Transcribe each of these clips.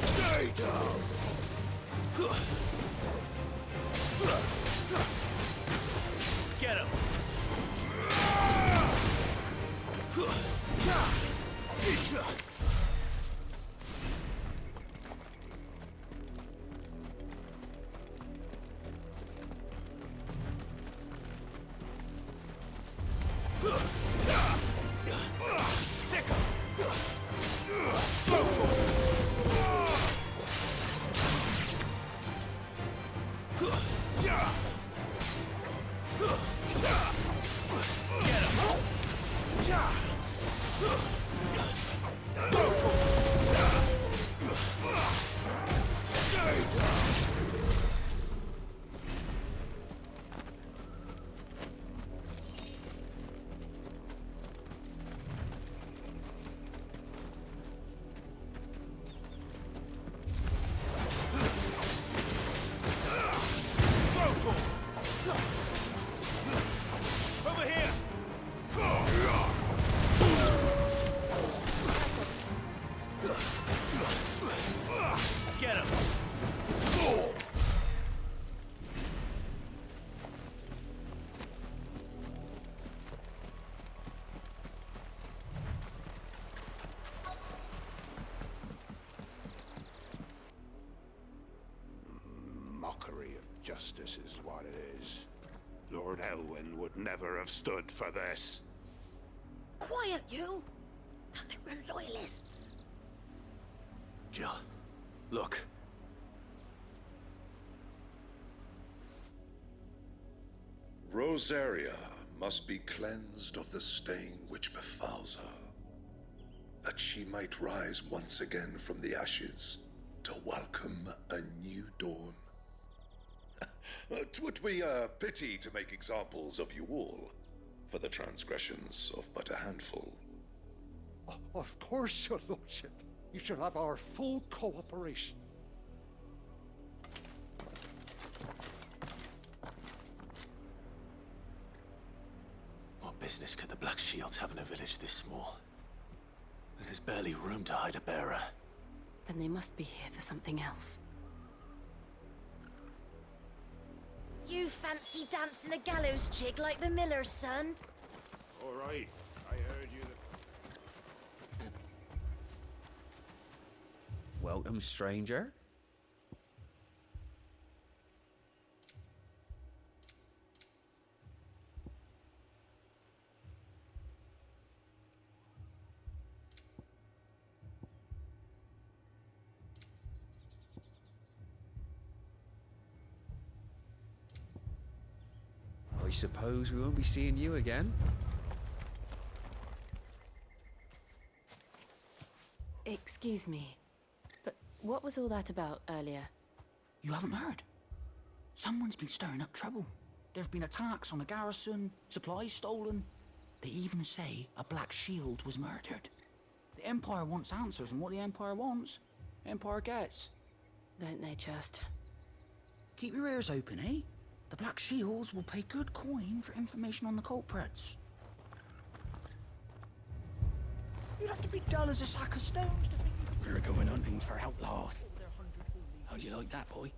Stay down! Get him! Over here! Get him! Mockery of justice is what it is. Lord Elwyn would never have stood for this. Quiet, you! Nothing, we're loyalists. Jill, look. Rosaria must be cleansed of the stain which befouls her, that she might rise once again from the ashes to welcome a new dawn. 'Twould be a pity to make examples of you all, for the transgressions of but a handful. Of course, your lordship. You shall have our full cooperation. What business could the Black Shields have in a village this small? There's barely room to hide a bearer. Then they must be here for something else. You fancy dancing a gallows jig like the miller's son? All right, I heard you. Welcome, stranger. I suppose we won't be seeing you again. Excuse me, but what was all that about earlier? You haven't heard? Someone's been stirring up trouble. There've been attacks on the garrison, supplies stolen. They even say a Black Shield was murdered. The Empire wants answers, and what the Empire wants, Empire gets. Don't they just? Keep your ears open, eh? The Black Shields will pay good coin for information on the culprits. You'd have to be dull as a sack of stones to think you We're going hunting for outlaws. How'd you like that, boy?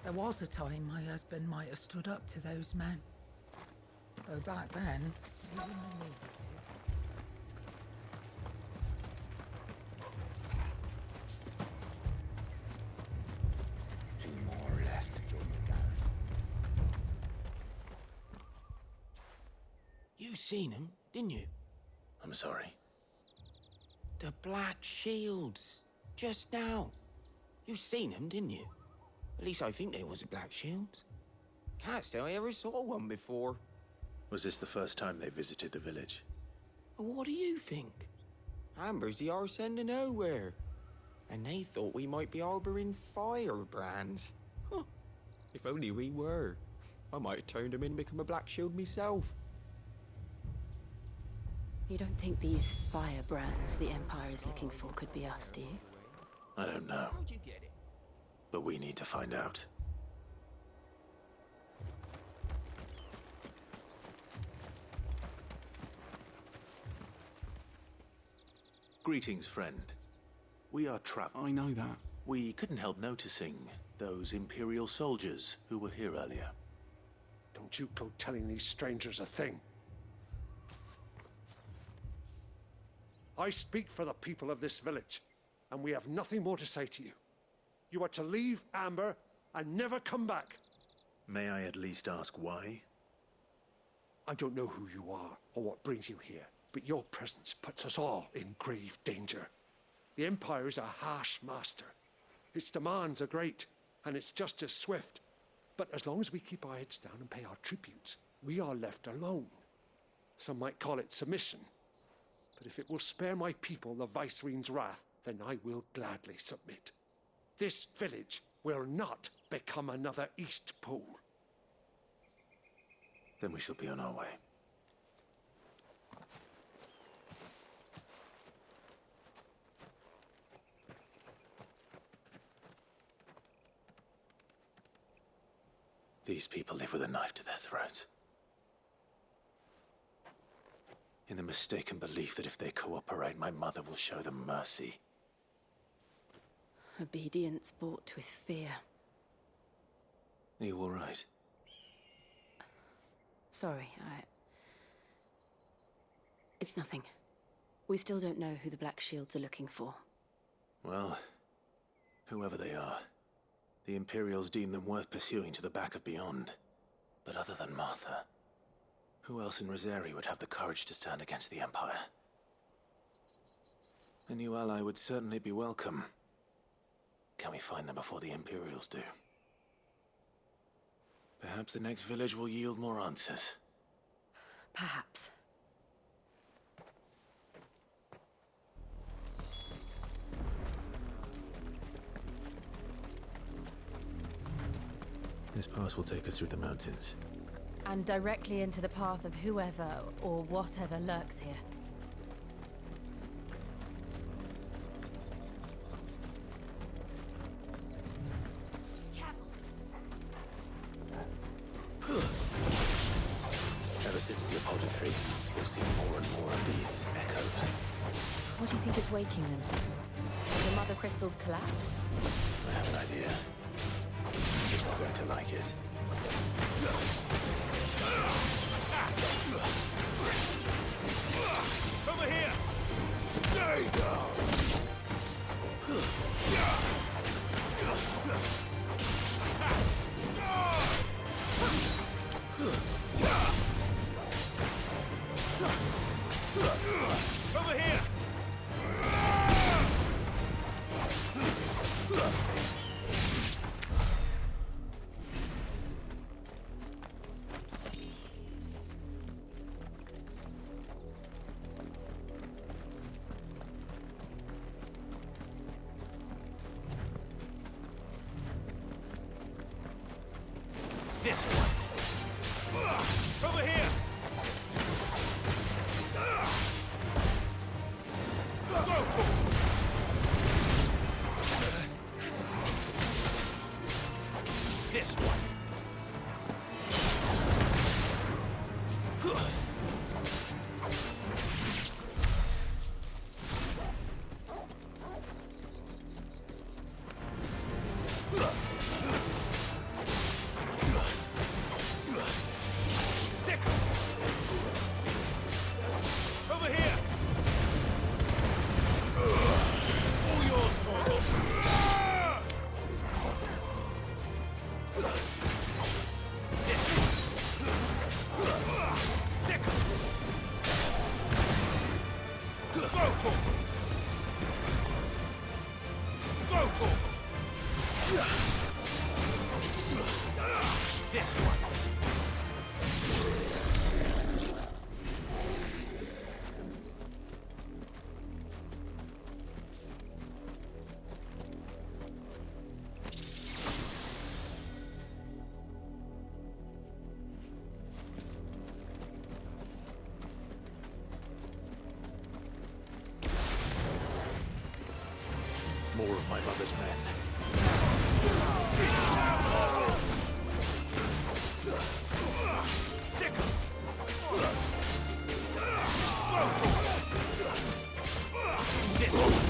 There was a time my husband might have stood up to those men. Though back then, he wouldn't have needed to. Two more left to join the garrison. You seen him, didn't you? I'm sorry. The Black Shields. Just now. You seen him, didn't you? At least I think there was a Black Shield. Can't say I ever saw one before. Was this the first time they visited the village? What do you think? Amber's the arse end of nowhere. And they thought we might be harboring firebrands. Huh. If only we were. I might have turned him in and become a Black Shield myself. You don't think these firebrands the Empire is looking for could be us, do you? I don't know. But we need to find out. Greetings, friend. We are travelers. I know that. We couldn't help noticing those Imperial soldiers who were here earlier. Don't you go telling these strangers a thing. I speak for the people of this village, and we have nothing more to say to you. You are to leave Amber and never come back. May I at least ask why? I don't know who you are or what brings you here, but your presence puts us all in grave danger. The Empire is a harsh master. Its demands are great, and its justice swift. But as long as we keep our heads down and pay our tributes, we are left alone. Some might call it submission. But if it will spare my people the Viceroy's wrath, then I will gladly submit. This village will not become another East Pool. Then we shall be on our way. These people live with a knife to their throats. In the mistaken belief that if they cooperate, my mother will show them mercy. Obedience bought with fear. Are you all right? Sorry, It's nothing. We still don't know who the Black Shields are looking for. Well, whoever they are, the Imperials deem them worth pursuing to the back of beyond. But other than Martha, who else in Rosari would have the courage to stand against the Empire? A new ally would certainly be welcome. Can we find them before the Imperials do? Perhaps the next village will yield more answers. Perhaps. This pass will take us through the mountains. And directly into the path of whoever or whatever lurks here. Ever since the apothecary, we've seen more and more of these echoes. What do you think is waking them? Will the mother crystals collapse? I have an idea. You're not going to like it. Over here! Stay down! Over here! This one! Over here! This one! Over here! All yours, Torgal! This! Sick! Go, Torgal! Go, Torgal! This one! of my mother's men. This one.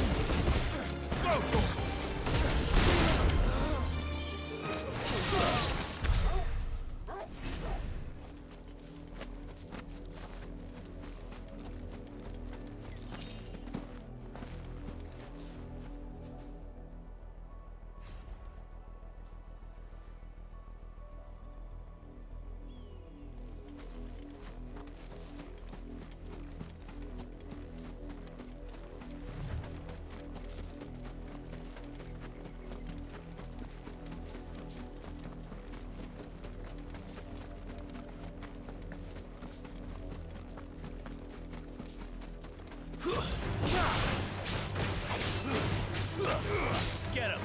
Get him!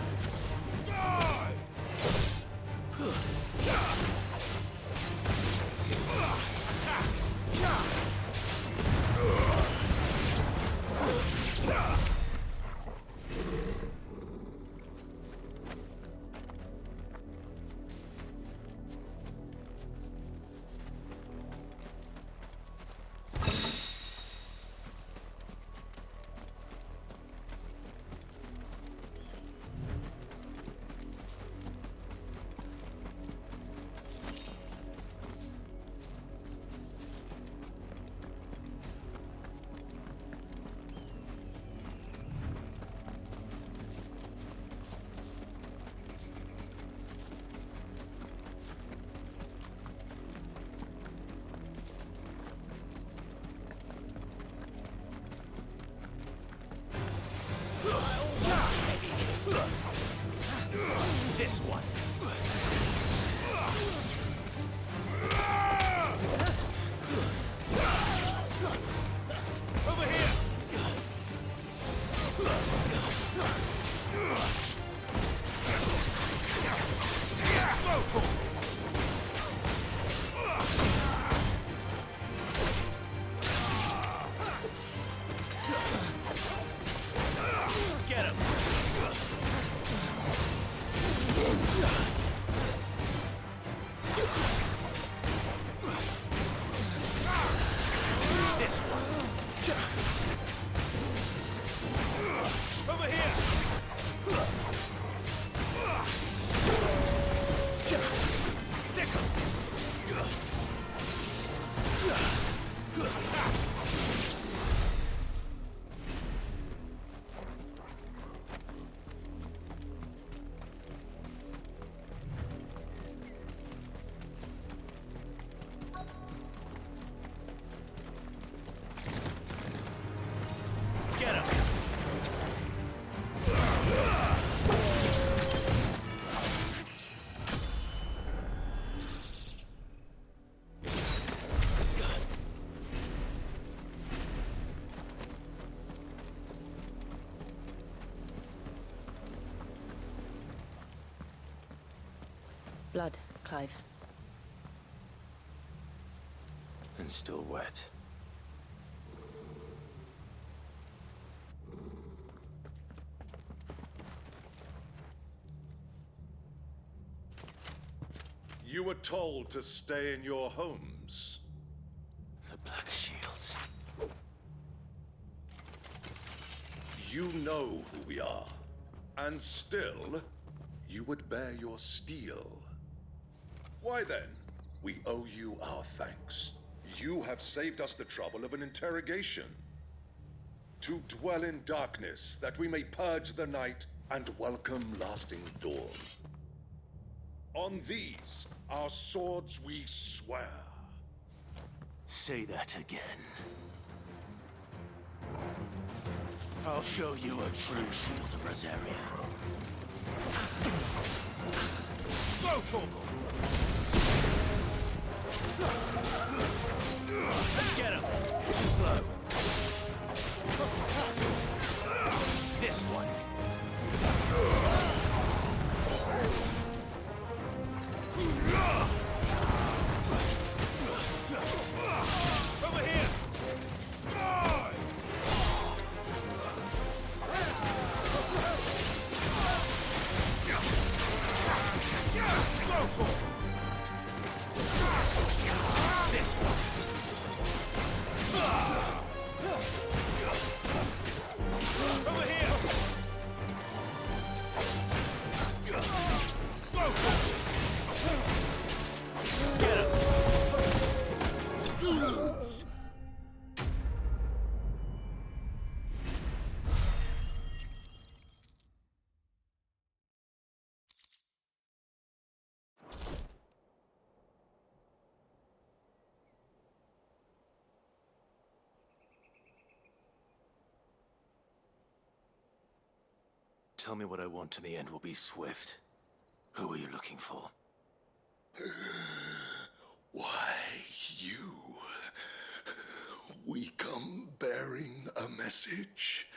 This one. Over here. Get him. This one. Over here. Sick him. Get him! Blood, Clive. And still wet. You were told to stay in your homes. The Black Shields. You know who we are. And still, you would bear your steel. Why then, we owe you our thanks. You have saved us the trouble of an interrogation. To dwell in darkness, that we may purge the night and welcome lasting dawn. On these, our swords we swear. Say that again. I'll show you a true shield of Rosaria. Go, Torgal! Get him! Slow. This one. Over here! tell me what I want and the end will be swift. Who are you looking for? Why, you. We come bearing a message.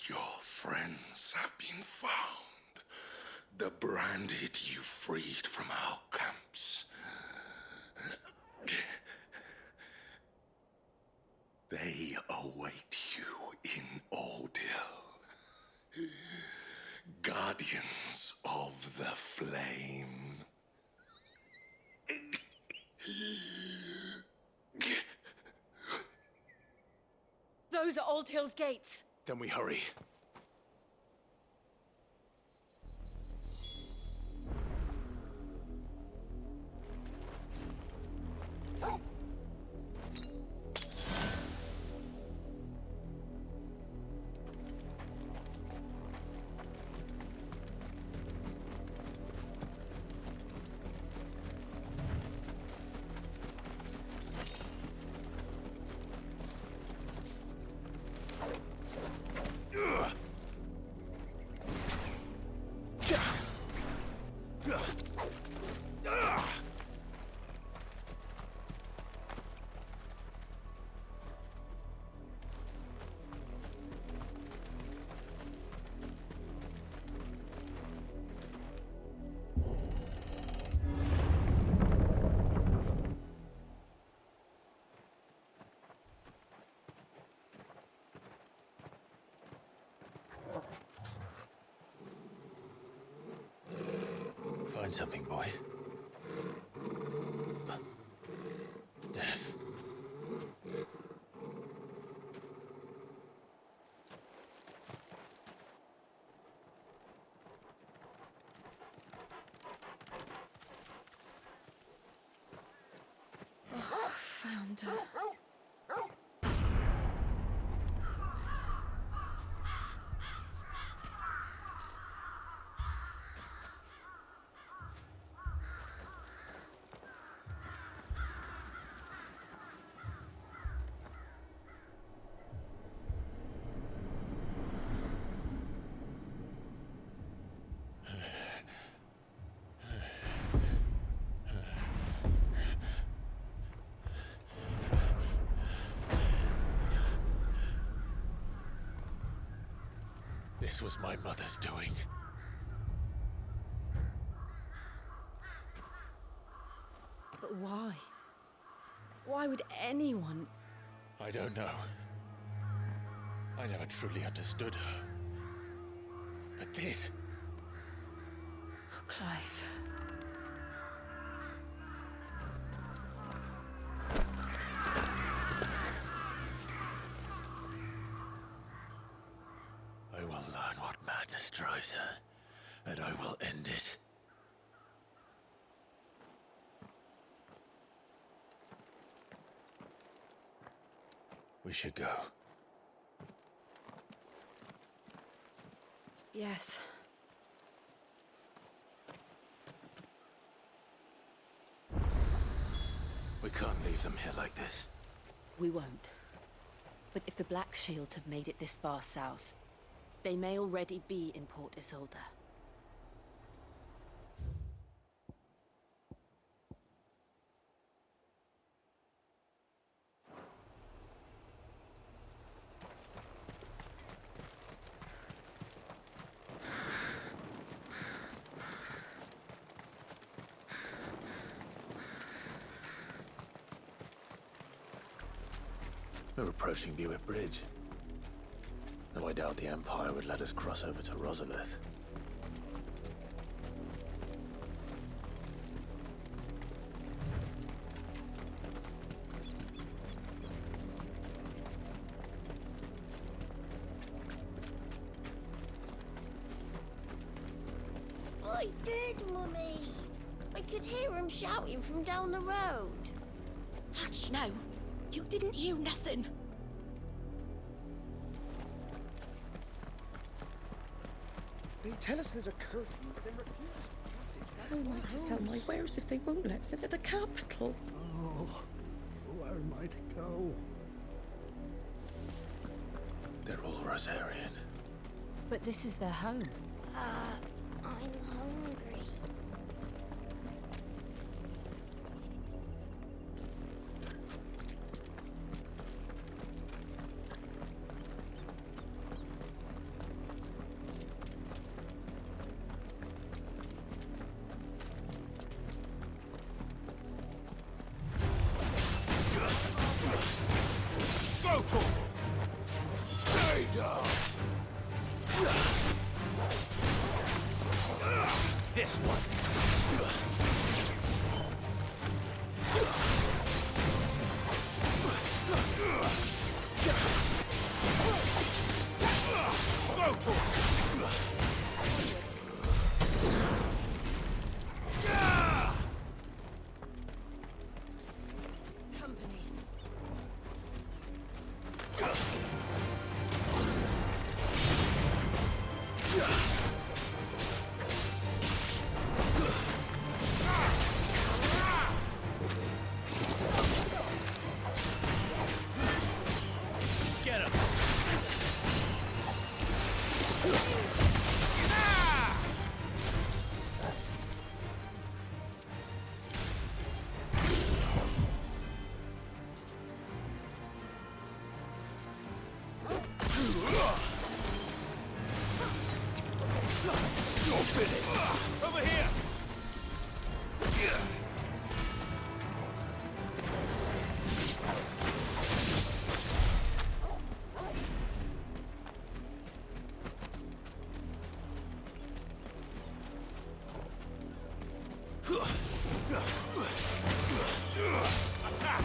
Your friends have been found. The branded you freed from our camps. They await you in Ordil. Guardians of the Flame. Those are Old Hill's gates. Then we hurry. Find something, boy. Death. Found her. This was my mother's doing. But why? Why would anyone... I don't know. I never truly understood her. But this... Oh, Clive. I will learn what madness drives her, and I will end it. We should go. Yes. We can't leave them here like this. We won't. But if the Black Shields have made it this far south, they may already be in Port Isolde. We're approaching Buick Bridge. Though I doubt the Empire would let us cross over to Rosalith. I did, Mummy. I could hear him shouting from down the road. Hush now. You didn't hear nothing. They tell us there's a curfew, but then refuse us passage. I don't like to sell my wares if they won't let us into the capital. Oh, where am I to go? They're all Rosarian. But this is their home. I'm hungry. Go, Torgal! Stay down! This one. Go, Torgal! Company. Get him! You're finished! Over here! Attack!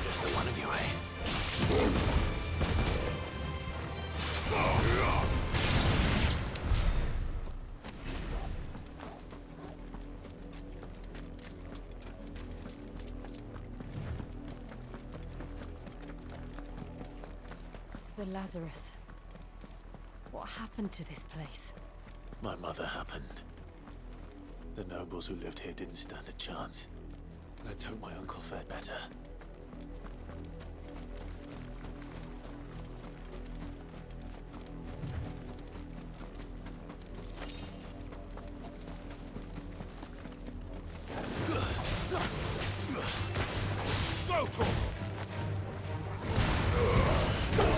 Just the one of you, eh? The Lazarus. What happened to this place? My mother happened. The nobles who lived here didn't stand a chance. Let's hope my uncle fared better. Go, Torgal!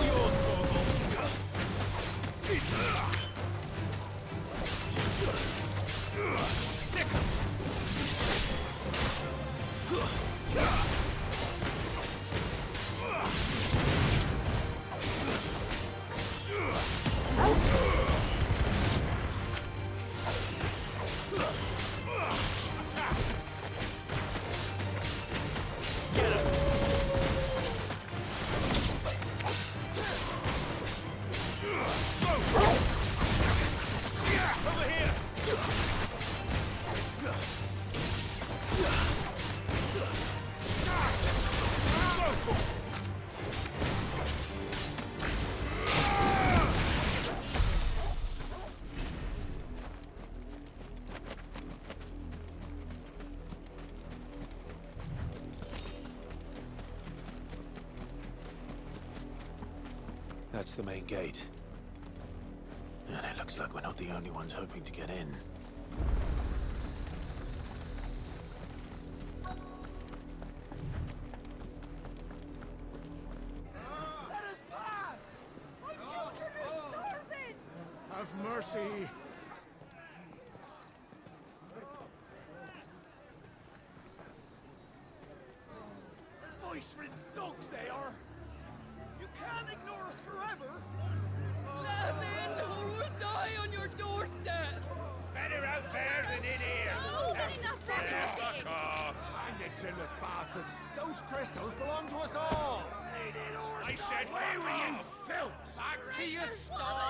Yours, Torgal! Sick! Get him! Go! Over here! Go! That's the main gate. And it looks like we're not the only ones hoping to get in. Let us pass! My children are starving! Have mercy. Voice-ridden dogs they are! You can't ignore us forever! Let us in, or we'll die on your doorstep! Better out there than in here! Oh, get enough Fuck off! Find the chinless bastards. Those crystals belong to us all. I said, where were you, filth? Back to your stall!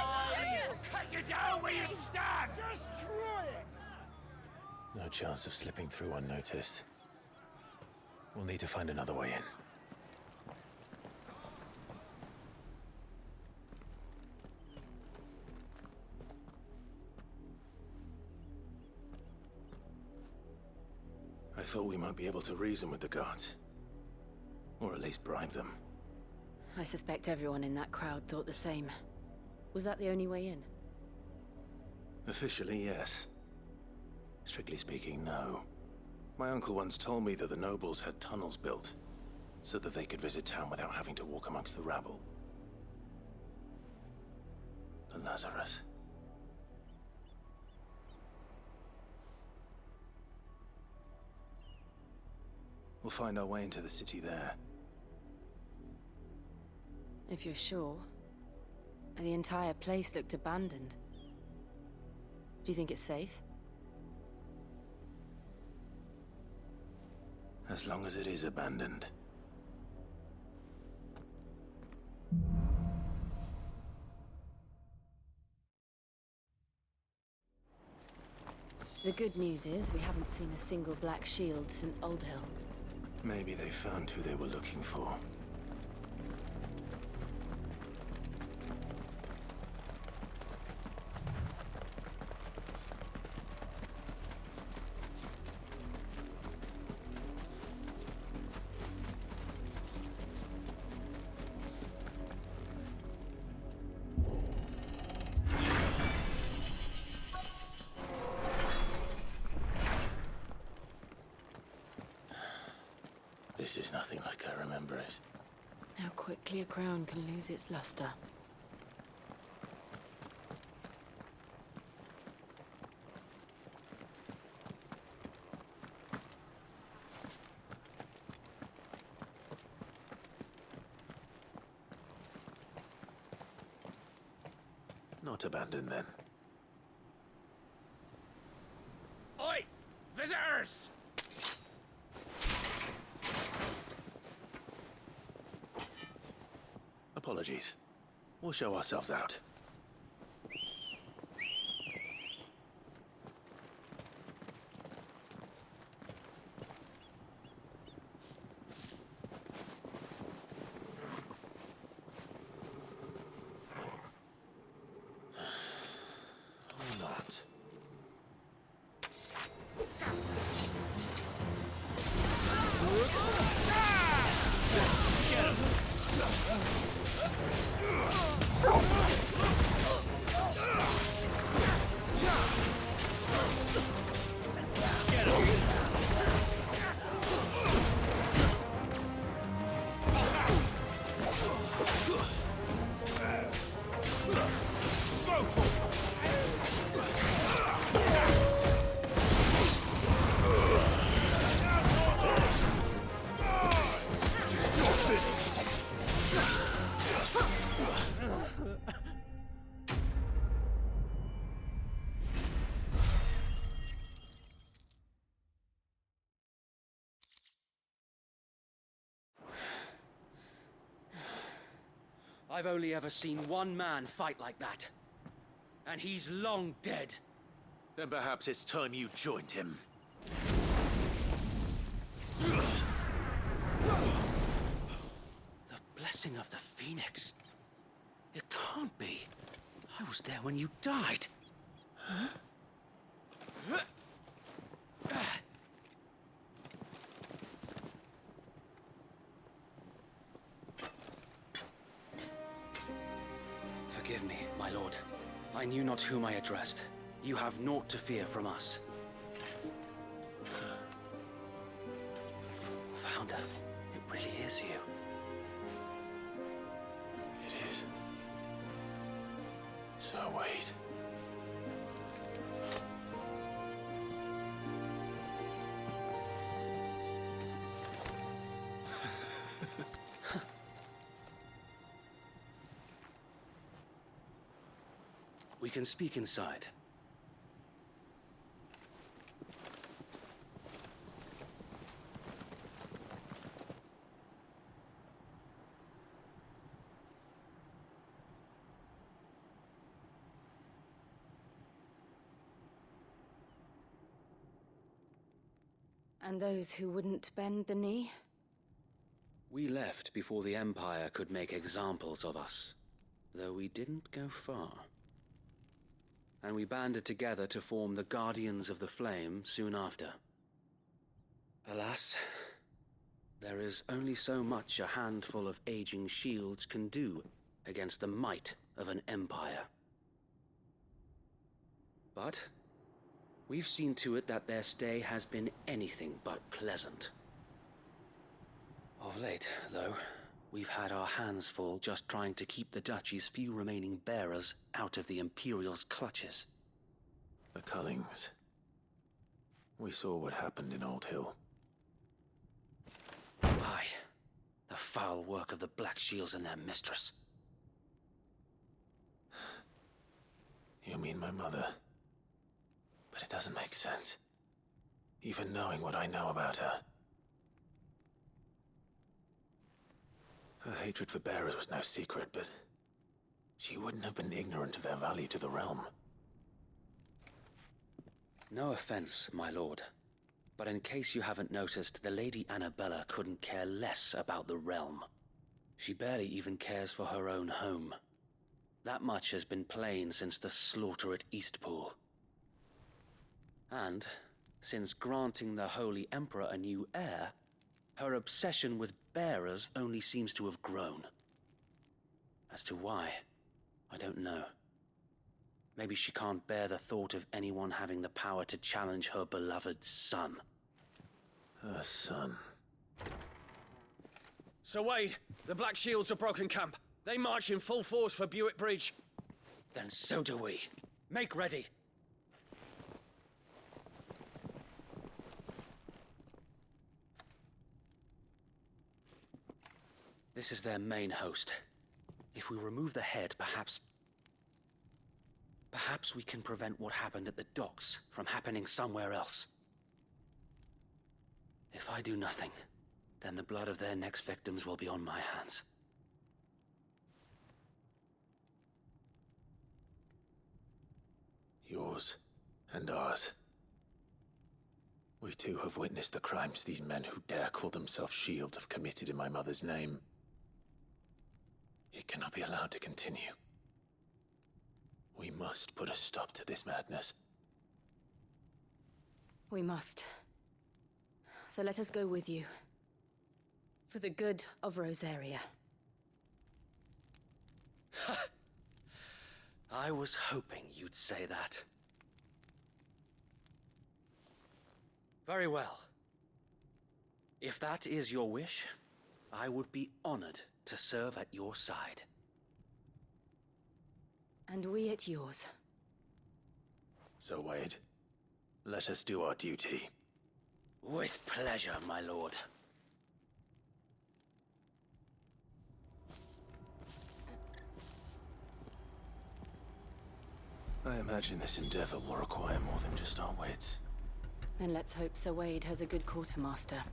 Cut you down where you stand! Destroy it! No chance of slipping through unnoticed. We'll need to find another way in. I thought we might be able to reason with the guards. Or at least bribe them. I suspect everyone in that crowd thought the same. Was that the only way in? Officially, yes. Strictly speaking, no. My uncle once told me that the nobles had tunnels built, so that they could visit town without having to walk amongst the rabble. But Lazarus... We'll find our way into the city there. If you're sure. The entire place looked abandoned. Do you think it's safe? As long as it is abandoned. The good news is we haven't seen a single black shield since Old Hill. Maybe they found who they were looking for. This is nothing like I remember it. How quickly a crown can lose its luster. Not abandoned, then. Oi! Visitors! Apologies. We'll show ourselves out. Or not. I've only ever seen one man fight like that. And he's long dead. Then perhaps it's time you joined him. The blessing of the Phoenix. It can't be. I was there when you died. Huh? Forgive me, my lord. I knew not whom I addressed. You have naught to fear from us. Founder, it really is you. It is. So wait. We can speak inside. And those who wouldn't bend the knee? We left before the Empire could make examples of us, though we didn't go far. And we banded together to form the Guardians of the Flame soon after. Alas, there is only so much a handful of aging shields can do against the might of an empire. But we've seen to it that their stay has been anything but pleasant. Of late, though, we've had our hands full just trying to keep the Duchy's few remaining bearers out of the Imperial's clutches. The Cullings. We saw what happened in Old Hill. Aye, the foul work of the Black Shields and their mistress. You mean my mother? But it doesn't make sense. Even knowing what I know about her. Her hatred for bearers was no secret, but she wouldn't have been ignorant of their value to the realm. No offense, my lord, but in case you haven't noticed, the Lady Annabella couldn't care less about the realm. She barely even cares for her own home. That much has been plain since the slaughter at Eastpool. And, since granting the Holy Emperor a new heir, her obsession with bearers only seems to have grown. As to why, I don't know. Maybe she can't bear the thought of anyone having the power to challenge her beloved son. Her son. Sir Wade, the Black Shields have broken camp. They march in full force for Buick Bridge. Then so do we. Make ready. This is their main host. If we remove the head, perhaps we can prevent what happened at the docks from happening somewhere else. If I do nothing, then the blood of their next victims will be on my hands. Yours and ours. We too have witnessed the crimes these men who dare call themselves shields have committed in my mother's name. It cannot be allowed to continue. We must put a stop to this madness. We must. So let us go with you. For the good of Rosaria. I was hoping you'd say that. Very well. If that is your wish, I would be honored to serve at your side. And we at yours. So, Wade, let us do our duty. With pleasure, my lord. I imagine this endeavor will require more than just our wits. Then let's hope Sir Wade has a good quartermaster.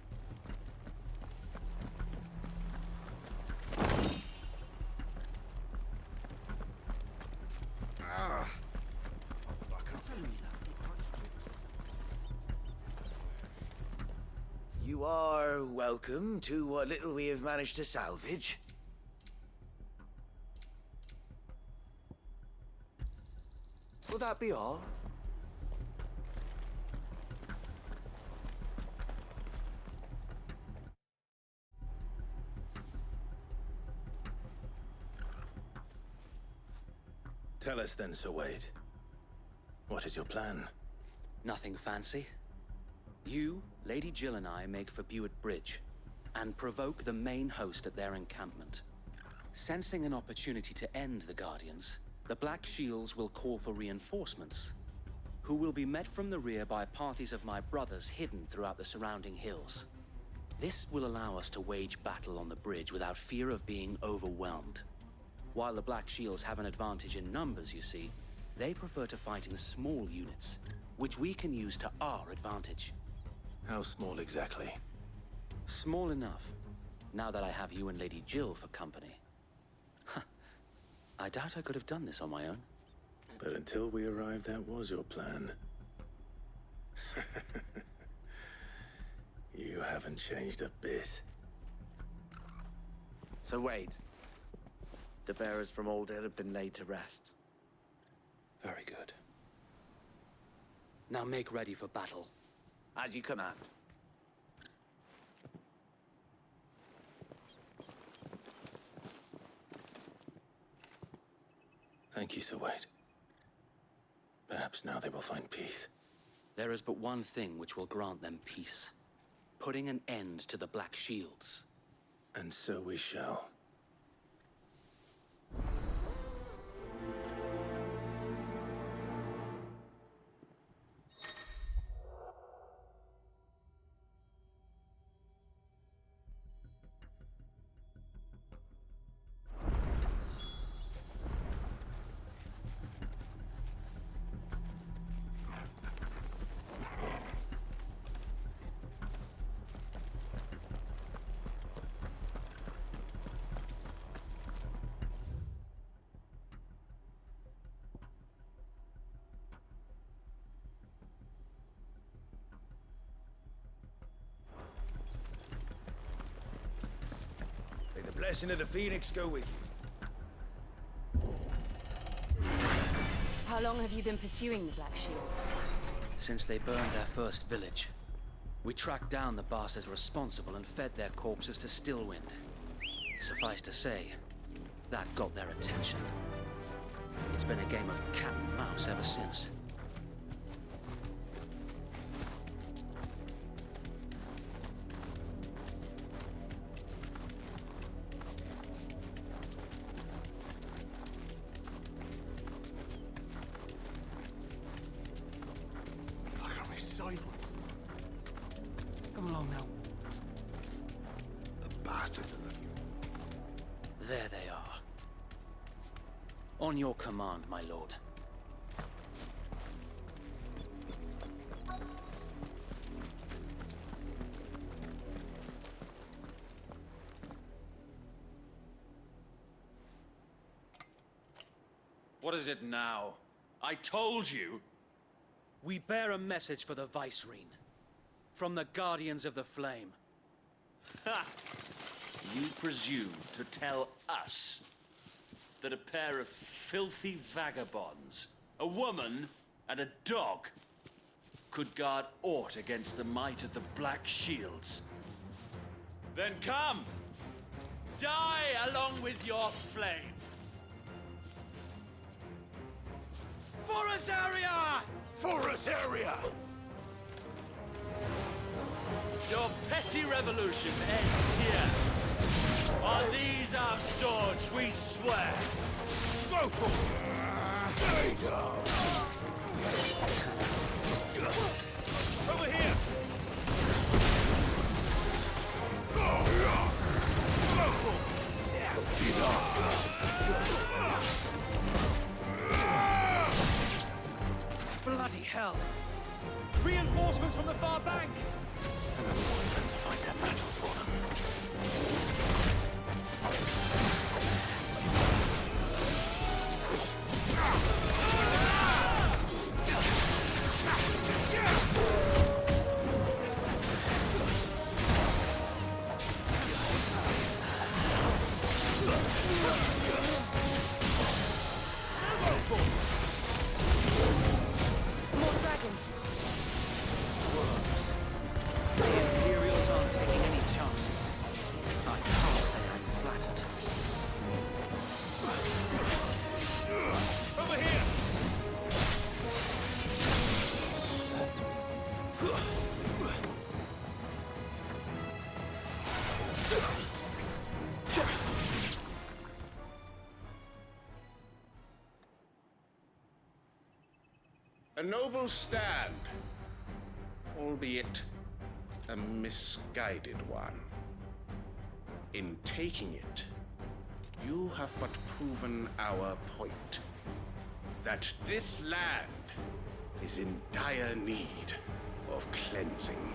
You are welcome to what little we have managed to salvage. Will that be all? Tell us then, Sir Wade. What is your plan? Nothing fancy. You, Lady Jill and I make for Buick Bridge, and provoke the main host at their encampment. Sensing an opportunity to end the Guardians, the Black Shields will call for reinforcements, who will be met from the rear by parties of my brothers hidden throughout the surrounding hills. This will allow us to wage battle on the bridge without fear of being overwhelmed. While the Black Shields have an advantage in numbers, you see, they prefer to fight in small units, which we can use to our advantage. How small exactly? Small enough, now that I have you and Lady Jill for company. I doubt I could have done this on my own. But until we arrived, that was your plan. You haven't changed a bit. So wait. The bearers from Old Hill have been laid to rest. Very good. Now make ready for battle. As you command. Thank you, Sir Wade. Perhaps now they will find peace. There is but one thing which will grant them peace. Putting an end to the Black Shields. And so we shall. May the blessing of the Phoenix go with you. How long have you been pursuing the Black Shields? Since they burned their first village. We tracked down the bastards responsible and fed their corpses to Stillwind. Suffice to say, that got their attention. It's been a game of cat and mouse ever since. Come along now. The bastards are looking. There they are. On your command, my lord. What is it now? I told you! We bear a message for the Vicereine. From the Guardians of the Flame. Ha! You presume to tell us that a pair of filthy vagabonds, a woman and a dog, could guard aught against the might of the Black Shields? Then come! Die along with your flame! For Azaria! For Azaria! Your petty revolution ends here. On these our swords we swear. Go for it! Stay down! Over here! Go for it! Bloody hell! Reinforcements from the far bank! Another one of them to fight their battles for them. More dragons. The Imperials aren't taking any chances. I can't say I'm flattered. Over here! A noble stand, albeit a misguided one. In taking it, you have but proven our point. That this land is in dire need of cleansing.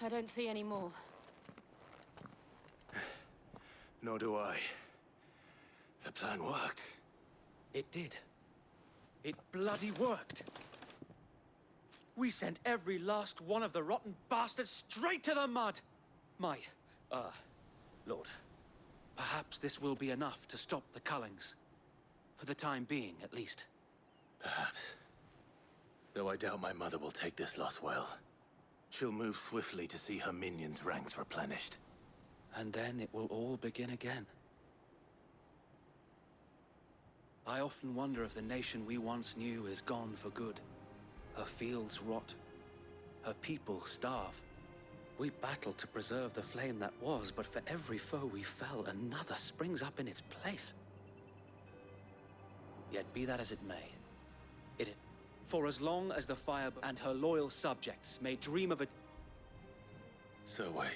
I don't see any more. Nor do I. The plan worked. It did. It bloody worked. We sent every last one of the rotten bastards straight to the mud! Lord, perhaps this will be enough to stop the Cullings. For the time being, at least. Perhaps. Though I doubt my mother will take this loss well. She'll move swiftly to see her minions' ranks replenished. And then it will all begin again. I often wonder if the nation we once knew is gone for good. Her fields rot. Her people starve. We battled to preserve the flame that was, but for every foe we fell, another springs up in its place. Yet be that as it may, for as long as the fire and her loyal subjects may dream of it. So Wade.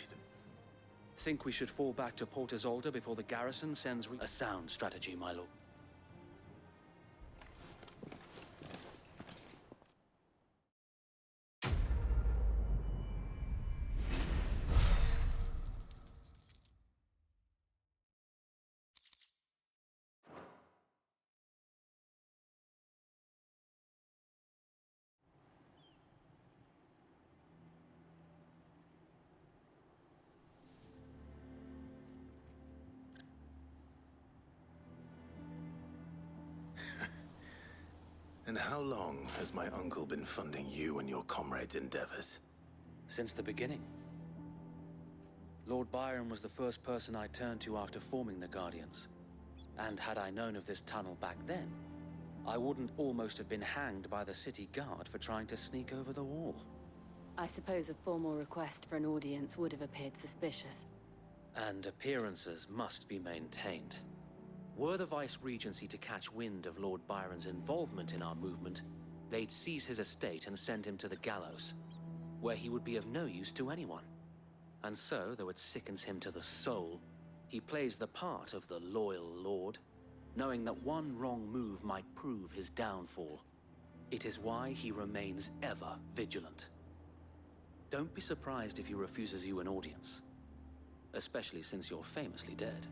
Think we should fall back to Port Isolde before the garrison sends a sound strategy, my lord. And how long has my uncle been funding you and your comrades' endeavors? Since the beginning. Lord Byron was the first person I turned to after forming the Guardians. And had I known of this tunnel back then, I wouldn't almost have been hanged by the city guard for trying to sneak over the wall. I suppose a formal request for an audience would have appeared suspicious. And appearances must be maintained. Were the Vice-Regency to catch wind of Lord Byron's involvement in our movement, they'd seize his estate and send him to the gallows, where he would be of no use to anyone. And so, though it sickens him to the soul, he plays the part of the loyal lord, knowing that one wrong move might prove his downfall. It is why he remains ever vigilant. Don't be surprised if he refuses you an audience, especially since you're famously dead.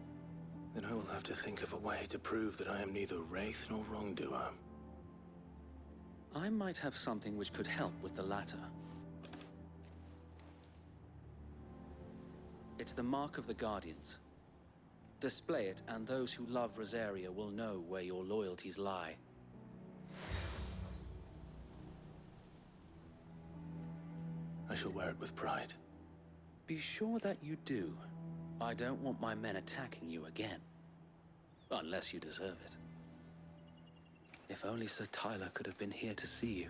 Then I will have to think of a way to prove that I am neither wraith nor wrongdoer. I might have something which could help with the latter. It's the mark of the Guardians. Display it, and those who love Rosaria will know where your loyalties lie. I shall wear it with pride. Be sure that you do. I don't want my men attacking you again. Unless you deserve it. If only Sir Tyler could have been here to see you.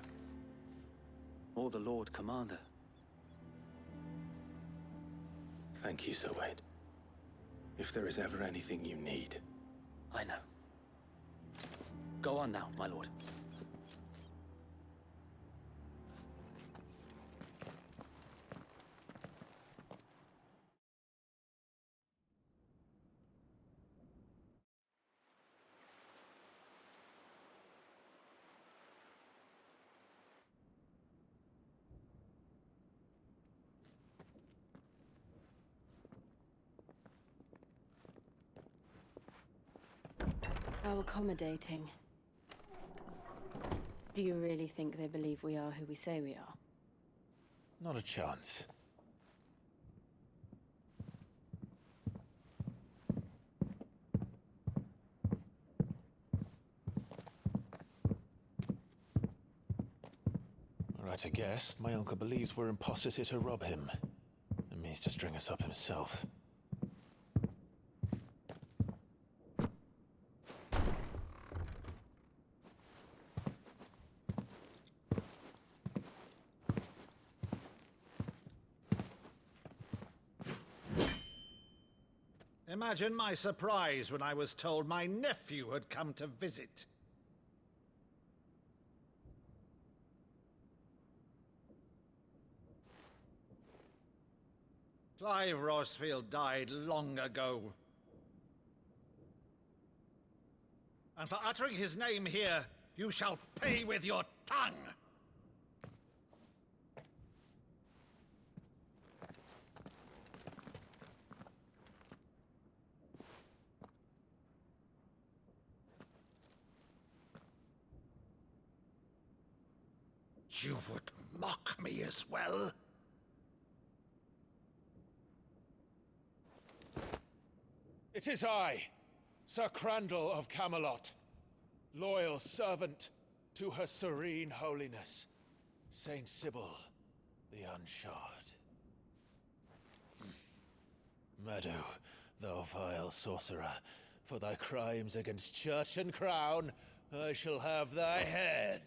Or the Lord Commander. Thank you, Sir Wade. If there is ever anything you need. I know. Go on now, my lord. How accommodating. Do you really think they believe we are who we say we are? Not a chance. to guess, my uncle believes we're imposters here to rob him, and means to string us up himself. Imagine my surprise when I was told my nephew had come to visit. Clive Rosfield died long ago. And for uttering his name here, you shall pay with your tongue! You would mock me as well? It is I, Sir Crandall of Camelot, loyal servant to Her Serene Holiness, Saint Sybil the Unshod. Meadow, thou vile sorcerer, for thy crimes against church and crown, I shall have thy head.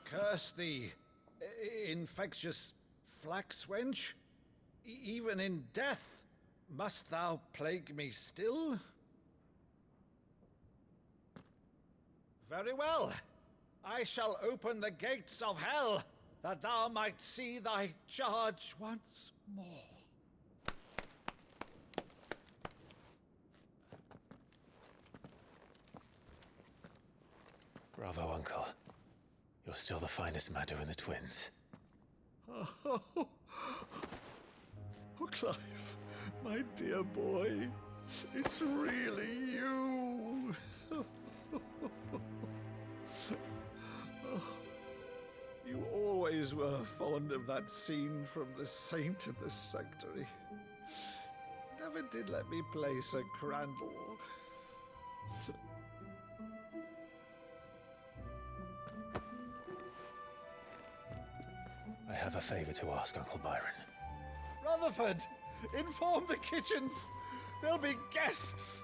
Curse thee, infectious flax wench. Even in death, must thou plague me still? Very well. I shall open the gates of hell, that thou might see thy charge once more. Bravo, Uncle. You're still the finest Meadow in the twins. Oh, Clive, my dear boy, it's really you. You always were fond of that scene from The Saint and the Sanctuary. Never did let me play Sir Crandall. I have a favor to ask, Uncle Byron. Rutherford, inform the kitchens. There'll be guests.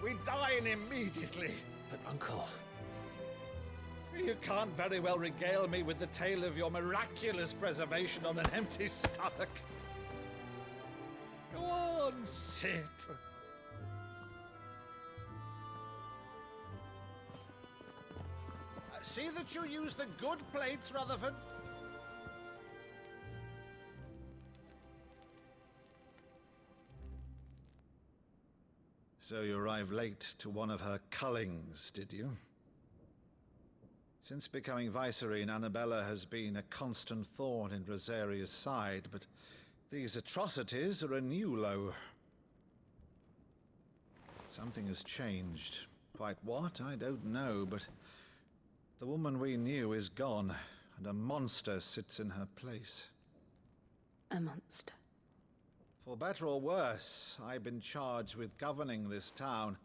We dine immediately. But, Uncle... You can't very well regale me with the tale of your miraculous preservation on an empty stomach. Go on, sit. See that you use the good plates, Rutherford. So you arrived late to one of her cullings, did you? Since becoming Vicereine, Annabella has been a constant thorn in Rosaria's side, but these atrocities are a new low. Something has changed. Quite what, I don't know, but the woman we knew is gone, and a monster sits in her place. A monster? For better or worse, I've been charged with governing this town,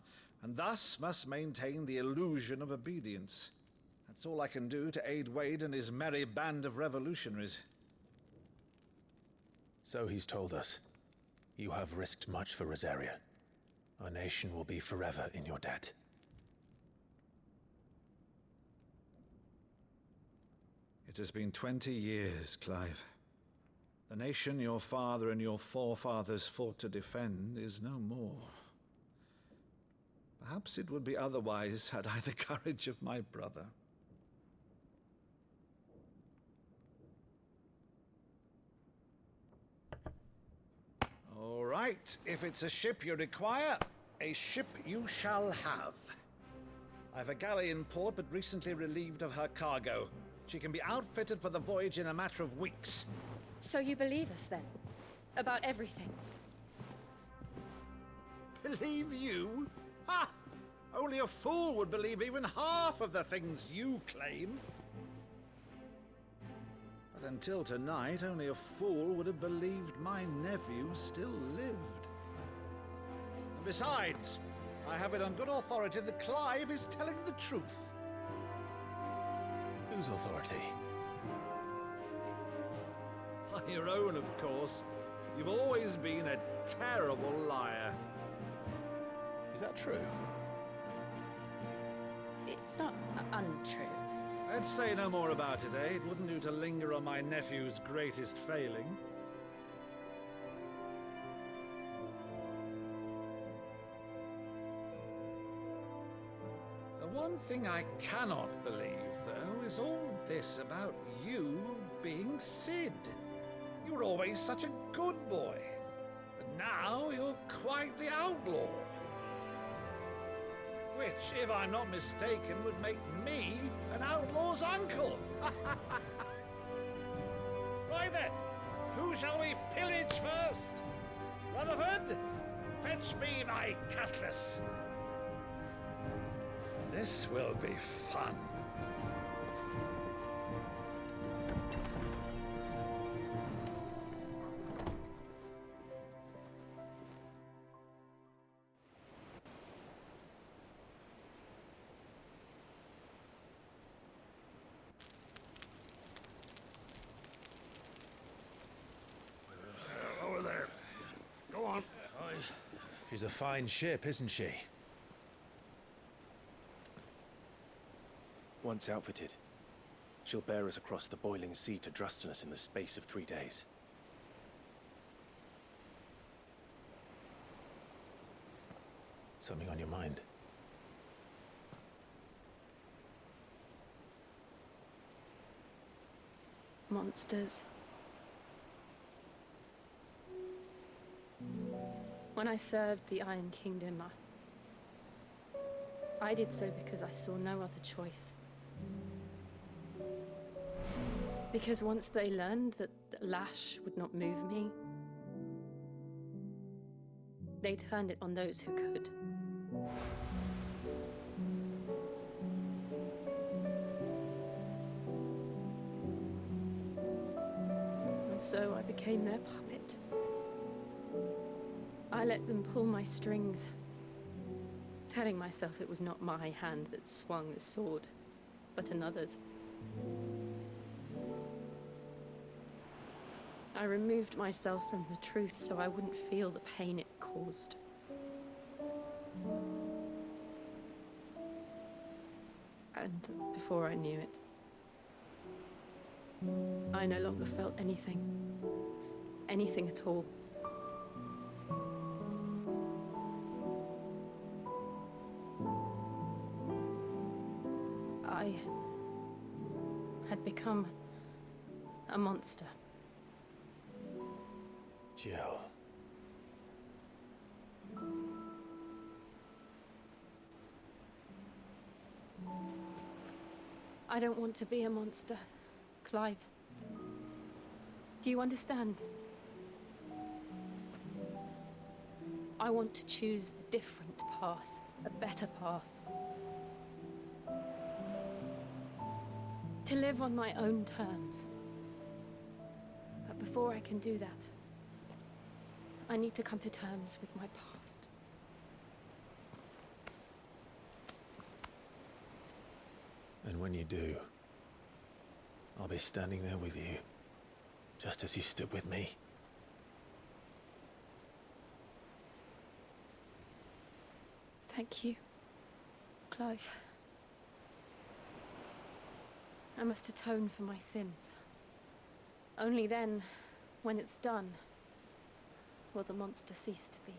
and thus must maintain the illusion of obedience. That's all I can do to aid Wade and his merry band of revolutionaries. So he's told us. You have risked much for Rosaria. Our nation will be forever in your debt. It has been 20 years, Clive. The nation your father and your forefathers fought to defend is no more. Perhaps it would be otherwise had I the courage of my brother. All right, if it's a ship you require, a ship you shall have. I've a galley in port, but recently relieved of her cargo. She can be outfitted for the voyage in a matter of weeks. So you believe us, then? About everything? Believe you? Ha! Only a fool would believe even half of the things you claim. But until tonight, only a fool would have believed my nephew still lived. And besides, I have it on good authority that Clive is telling the truth. Whose authority? Your own, of course. You've always been a terrible liar. Is that true? It's not untrue. Let's say no more about it, eh? It wouldn't do to linger on my nephew's greatest failing. The one thing I cannot believe, though, is all this about you being Sid. You were always such a good boy, but now you're quite the outlaw. Which, if I'm not mistaken, would make me an outlaw's uncle. Right then, who shall we pillage first? Rutherford, fetch me my cutlass. This will be fun. Over there. Go on. She's a fine ship, isn't she? Once outfitted, she'll bear us across the boiling sea to Drustinus in the space of 3 days. Something on your mind? Monsters. When I served the Iron Kingdom, I did so because I saw no other choice. Because once they learned that the lash would not move me, they turned it on those who could. And so I became their puppet. I let them pull my strings, telling myself it was not my hand that swung the sword, but another's. I removed myself from the truth so I wouldn't feel the pain it caused. And before I knew it, I no longer felt anything. Anything at all. I had become a monster. Jill. I don't want to be a monster, Clive. Do you understand? I want to choose a different path, a better path. To live on my own terms. But before I can do that, I need to come to terms with my past. And when you do, I'll be standing there with you, just as you stood with me. Thank you, Clive. I must atone for my sins. Only then, when it's done, will the monster cease to be.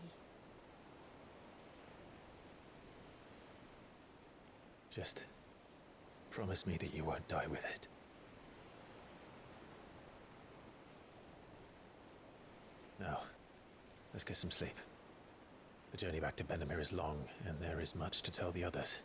Just promise me that you won't die with it. Now, let's get some sleep. The journey back to Benamir is long, and there is much to tell the others.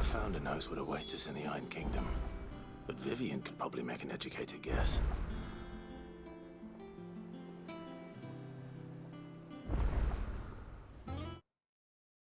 Founder knows what awaits us in the Iron Kingdom, but Vivian could probably make an educated guess.